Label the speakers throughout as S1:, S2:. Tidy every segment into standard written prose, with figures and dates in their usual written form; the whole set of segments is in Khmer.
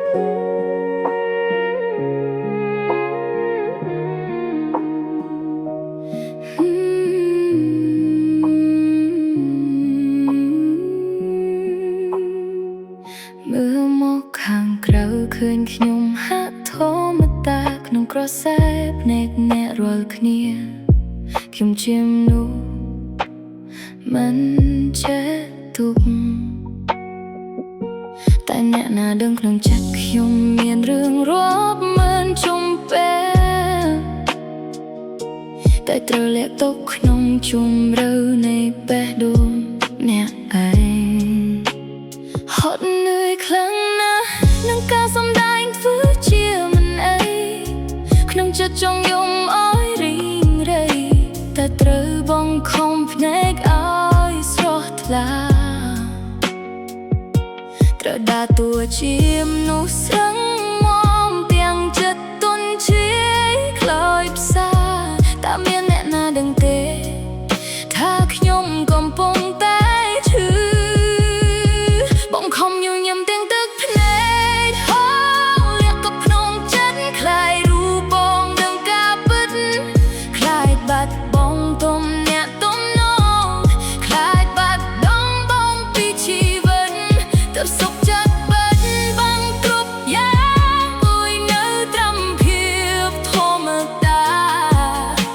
S1: เมื่อมองข้างក្រៅឃើញខ្ញុំហាក់ធម្មតាក្នុងក្រសែភ្នែកអ្នករាល់គ្នាខ្ញុំជាមនុស្សមិនចេះទុកតែអ្នកណាដឹងក្នុងចិត្តខ្ញុំមានរឿងរាប់មិនជុំពេលតែត្រូវលាក់ទុកក្នុងជម្រៅនៃបេះដូងអ្នកឯងហត់នឿយខ្លាំងណាស់នឹងការសម្ដែងធ្វើជាមិនអីក្នុងចិត្តចង់យំអើយរីងរៃតែត្រូវបង្ខំភ្នែកឲ្យស្រស់ថ្លាត្រូវដើរតួជាមនុស្សស្រឹងមាំទាំងចិត្តទន់ជ្រាយខ្លោចផ្សាតើមានអ្នកណាដឹងទេថាខ្ញុំកំពុងតែឈឺបង្ខំញញឹមទាំងទឹកភ្នែកហូរលាក់កប់ក្នុងចិត្តខ្លាយរូបបងនឹងការពិតខ្លាយបាត់បង់ទុំអ្នកទំនងខ្លាយបាត់ដងបងពីជីវិតទៅសុខចិត្តបាត់បង់គ្រប់យ៉ាងអើយនៅត្រឹមភាពធម្មតា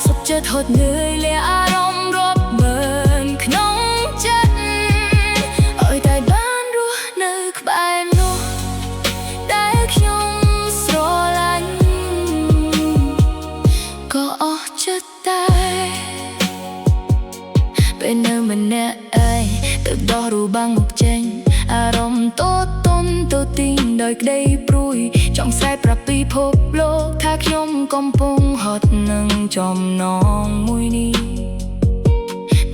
S1: សុខចិត្តហត់នឿយលាអារម្មណ៍រាប់ម៉ឺនក្នុងចិត្តអើយតែបានរស់នៅក្បែរនោះដែលខ្ញុំស្រឡាញ់ក៏អស់ចិត្តតែពេលនៅម្នាក់ឯងទៅដោះរូបបាំងមុខចេញអារម្មណ៍តូចទន់ទៅទីងដោយក្តីព្រួយចង់ស្រែកប្រាប់ពិភពលោកថាខ្ញុំកំពុងហត់នឹងចំណងមួយនេះ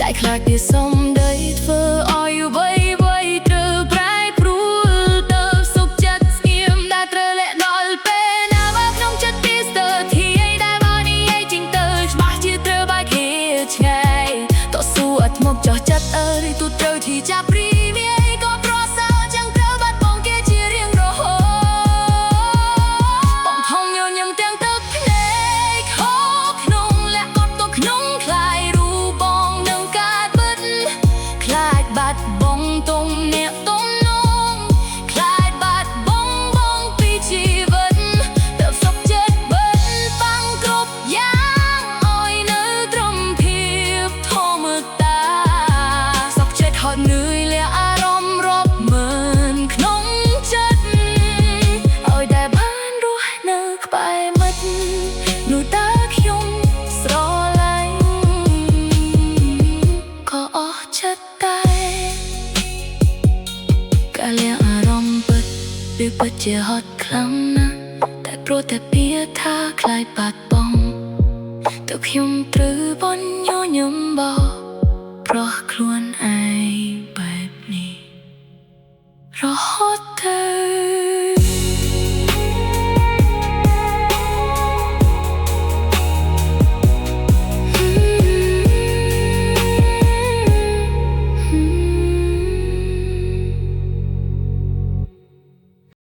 S1: តែខ្លាចពីសំដីធ្វើឲ្យអ្វីត្រូវប្រែប្រួលទៅសុខចិត្តស្ងៀមដែលត្រូវលាក់ដល់ពេលណាបើក្នុងចិត្តពីស្ទើរធាយដែលបើនិយាយចេញទៅច្បាស់ជាត្រូវបែកគ្នាឆ្ងាយតស៊ូអត់មកចោះចិត្តឬទូត្រូវที่ចាប់ព្រីវាយក៏ប្រសើរចឹងត្រូវបាត់បង់គេជារៀងរហូតបងថងញញឹមទាំងទឹកភ្នែកហូរក្នុងលាក់កត់ទៅក្នុងខ្លាយរូបបងនឹងការពិតខ្លាចបាត់បង់ទុំអ្នកទំនងខ្លាចបាត់បង់បងពីជីវិតទៅសុខចិត្តបាត់បង់គ្រប់យ៉ាងអើយនៅត្រឹមភាពធម្មតាសុខចិត្តហត់នឿយលាអារម្មណ៍រាប់ម៉ឺនក្នុងចិត្តអើយតែបានរស់នៅក្បែរមិត្តនោះតើខ្ញុំស្រឡាញ់ក៏អស់ចិត្តតែការលាក់អារម្មណ៍វាពិតជាហត់ខ្លាំងណាស់តែព្រោះតែពាក្យថាខ្លាចបាត់បង់ទើបខ្ញុំត្រូវបញ្ញញឹមបោព្រោះខ្លួនឯងបែបនេះរហូ